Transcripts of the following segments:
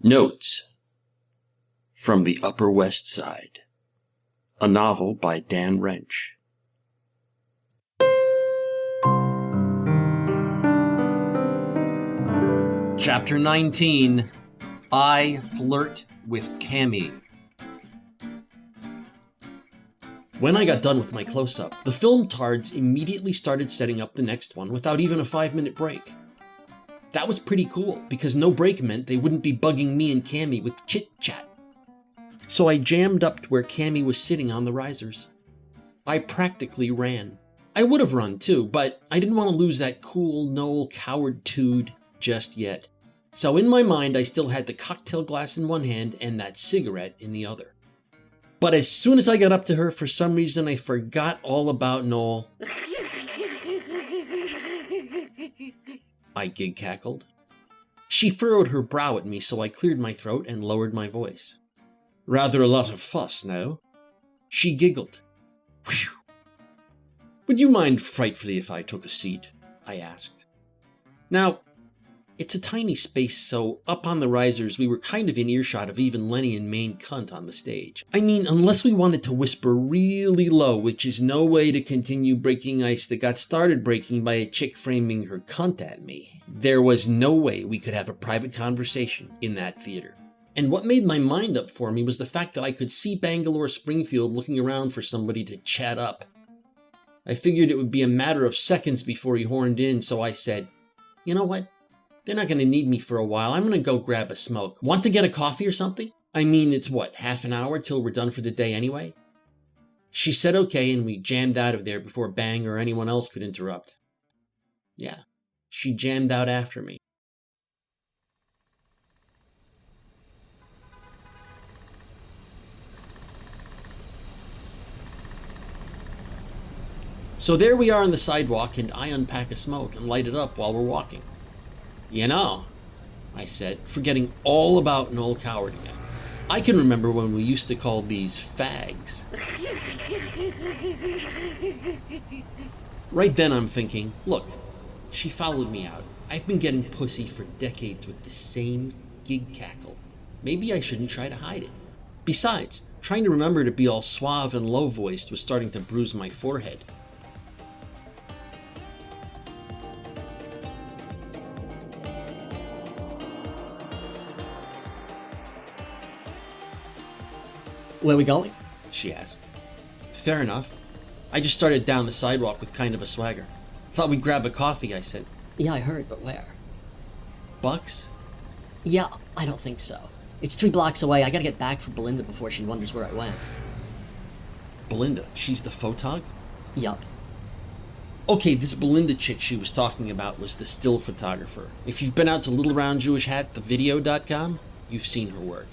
Notes from the Upper West Side, a novel by Dan Wrench. Chapter 19, I Flirt with Cammy. When I got done with my close-up, the film tards immediately started setting up the next one without even a 5-minute break. That was pretty cool, because no break meant they wouldn't be bugging me and Cammy with chit-chat. So I jammed up to where Cammy was sitting on the risers. I practically ran. I would have run too, but I didn't want to lose that cool Noel Coward-tude just yet. So in my mind, I still had the cocktail glass in one hand and that cigarette in the other. But as soon as I got up to her, for some reason I forgot all about Noel. I gig-cackled. She furrowed her brow at me, so I cleared my throat and lowered my voice. Rather a lot of fuss, no? She giggled. Whew. Would you mind frightfully if I took a seat? I asked. Now, it's a tiny space, so up on the risers we were kind of in earshot of even Lenny and main cunt on the stage. I mean, unless we wanted to whisper really low, which is no way to continue breaking ice that got started breaking by a chick framing her cunt at me. There was no way we could have a private conversation in that theater. And what made my mind up for me was the fact that I could see Bangalore Springfield looking around for somebody to chat up. I figured it would be a matter of seconds before he horned in, so I said, you know what? They're not going to need me for a while. I'm going to go grab a smoke. Want to get a coffee or something? I mean, it's what, half an hour till we're done for the day anyway? She said okay, and we jammed out of there before Bang or anyone else could interrupt. Yeah, she jammed out after me. So there we are on the sidewalk, and I unpack a smoke and light it up while we're walking. You know, I said, forgetting all about Noel Coward again. I can remember when we used to call these fags. Right then I'm thinking, look, she followed me out. I've been getting pussy for decades with the same gig cackle. Maybe I shouldn't try to hide it. Besides, trying to remember to be all suave and low-voiced was starting to bruise my forehead. Where are we going? She asked. Fair enough. I just started down the sidewalk with kind of a swagger. Thought we'd grab a coffee, I said. Yeah, I heard, but where? Bucks? Yeah, I don't think so. It's 3 blocks away. I gotta get back for Belinda before she wonders where I went. Belinda? She's the photog? Yup. Okay, this Belinda chick she was talking about was the still photographer. If you've been out to Little Round Jewish Hat, thevideo.com, you've seen her work.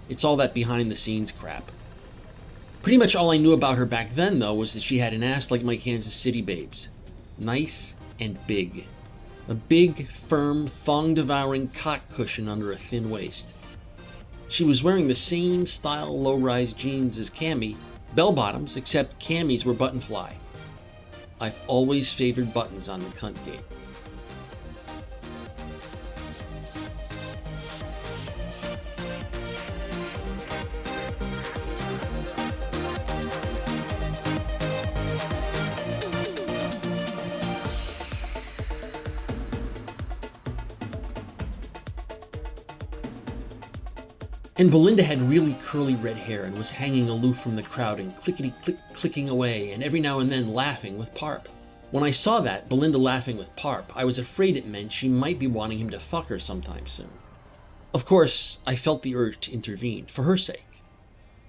It's all that behind-the-scenes crap. Pretty much all I knew about her back then, though, was that she had an ass like my Kansas City babes. Nice and big. A big, firm, thong-devouring cock cushion under a thin waist. She was wearing the same style low-rise jeans as Cammy, bell-bottoms, except Cammy's were button-fly. I've always favored buttons on the cunt game. And Belinda had really curly red hair and was hanging aloof from the crowd and clickety-click-clicking away, and every now and then laughing with Parp. When I saw that, Belinda laughing with Parp, I was afraid it meant she might be wanting him to fuck her sometime soon. Of course, I felt the urge to intervene, for her sake.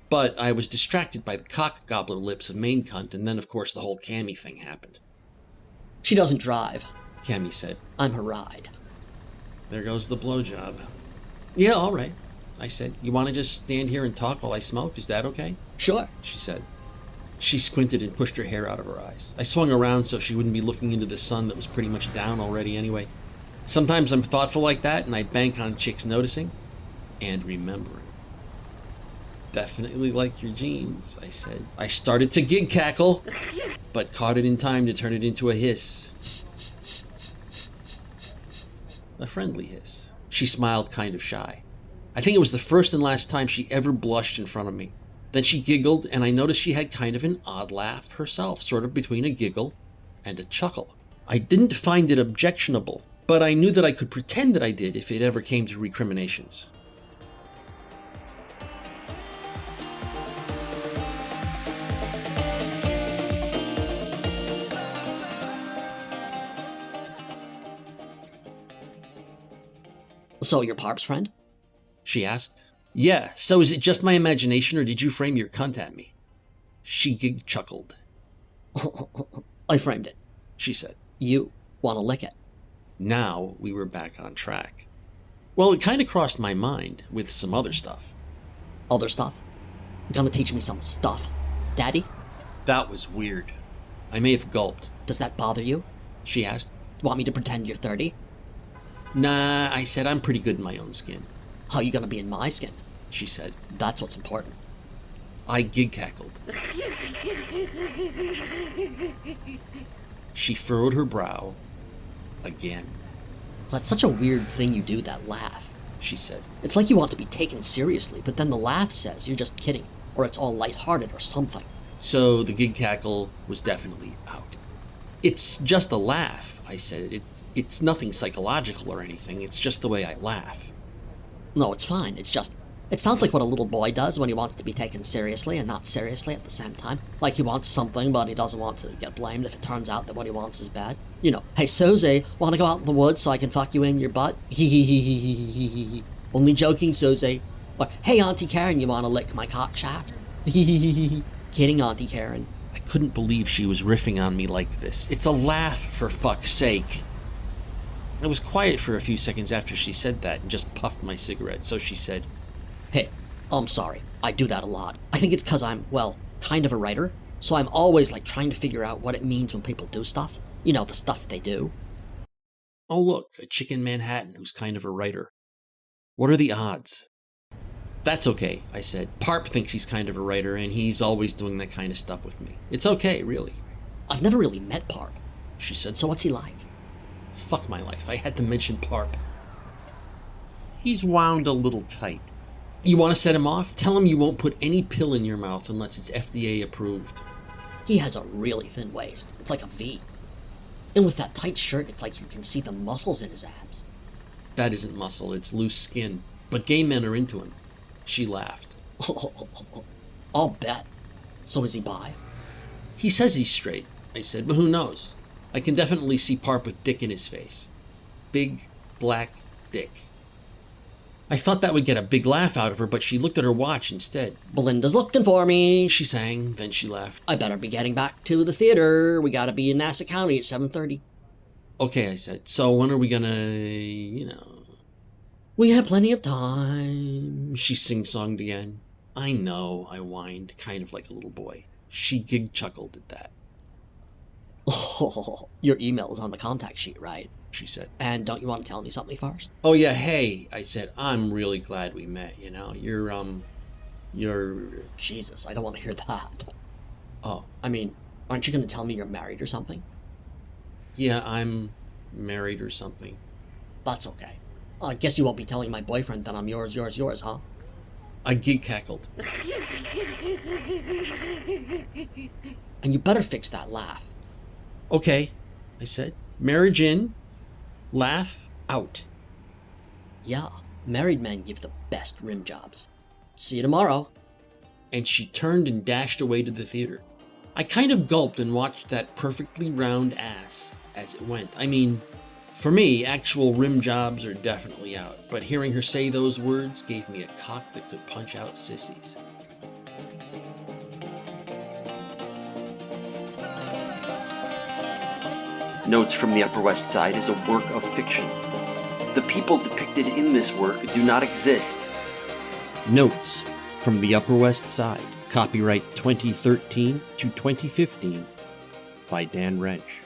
But I was distracted by the cock-gobbler lips of main cunt, and then of course the whole Cammy thing happened. She doesn't drive, Cammy said. I'm her ride. There goes the blowjob. Yeah, all right, I said. You want to just stand here and talk while I smoke? Is that okay? Sure, she said. She squinted and pushed her hair out of her eyes. I swung around so she wouldn't be looking into the sun that was pretty much down already anyway. Sometimes I'm thoughtful like that, and I bank on chicks noticing and remembering. Definitely like your jeans, I said. I started to gig cackle, but caught it in time to turn it into a hiss. A friendly hiss. She smiled kind of shy. I think it was the first and last time she ever blushed in front of me. Then she giggled, and I noticed she had kind of an odd laugh herself, sort of between a giggle and a chuckle. I didn't find it objectionable, but I knew that I could pretend that I did if it ever came to recriminations. So, you're Parp's friend? She asked. Yeah, so is it just my imagination, or did you frame your cunt at me? She chuckled. I framed it, she said. You want to lick it? Now we were back on track. Well, it kind of crossed my mind with some other stuff. Other stuff? You're gonna teach me some stuff, Daddy? That was weird. I may have gulped. Does that bother you? She asked. You want me to pretend you're 30? Nah, I said I'm pretty good in my own skin. How are you gonna be in my skin? She said. That's what's important. I gig-cackled. She furrowed her brow again. That's such a weird thing you do, that laugh, she said. It's like you want to be taken seriously, but then the laugh says you're just kidding, or it's all lighthearted or something. So the gig-cackle was definitely out. It's just a laugh, I said. It's nothing psychological or anything. It's just the way I laugh. No, it's fine. It's just... It sounds like what a little boy does when he wants to be taken seriously and not seriously at the same time. Like he wants something, but he doesn't want to get blamed if it turns out that what he wants is bad. You know, hey, Soze, wanna go out in the woods so I can fuck you in your butt? Hee. Only joking, Soze. Or, hey, Auntie Karen, you wanna lick my cock shaft? Hee. Kidding, Auntie Karen. I couldn't believe she was riffing on me like this. It's a laugh, for fuck's sake. I was quiet for a few seconds after she said that and just puffed my cigarette, so she said, Hey, I'm sorry. I do that a lot. I think it's 'cause I'm, well, kind of a writer, so I'm always, like, trying to figure out what it means when people do stuff. You know, the stuff they do. Oh look, a chick in Manhattan who's kind of a writer. What are the odds? That's okay, I said. Parp thinks he's kind of a writer, and he's always doing that kind of stuff with me. It's okay, really. I've never really met Parp, she said. So what's he like? Fuck my life, I had to mention Parp. He's wound a little tight. You want to set him off? Tell him you won't put any pill in your mouth unless it's FDA approved. He has a really thin waist. It's like a V. And with that tight shirt, it's like you can see the muscles in his abs. That isn't muscle, it's loose skin. But gay men are into him. She laughed. I'll bet. So is he bi? He says he's straight, I said, but who knows? I can definitely see Parp with dick in his face. Big, black dick. I thought that would get a big laugh out of her, but she looked at her watch instead. Belinda's looking for me, she sang, then she laughed. I better be getting back to the theater. We gotta be in Nassau County at 7:30. Okay, I said. So when are we gonna, We have plenty of time. She sing-songed again. I know, I whined, kind of like a little boy. She gig-chuckled at that. Oh, your email is on the contact sheet, right? She said. And don't you want to tell me something first? Oh yeah, hey, I said, I'm really glad we met, You're... Jesus, I don't want to hear that. Oh. I mean, aren't you going to tell me you're married or something? Yeah, I'm married or something. That's okay. I guess you won't be telling my boyfriend that I'm yours, huh? I gig-cackled. And you better fix that laugh. Okay, I said. Marriage in, laugh out. Yeah, married men give the best rim jobs. See you tomorrow. And she turned and dashed away to the theater. I kind of gulped and watched that perfectly round ass as it went. I mean, for me, actual rim jobs are definitely out, but hearing her say those words gave me a cock that could punch out sissies. Notes from the Upper West Side is a work of fiction. The people depicted in this work do not exist. Notes from the Upper West Side. Copyright 2013 to 2015 by Dan Wrench.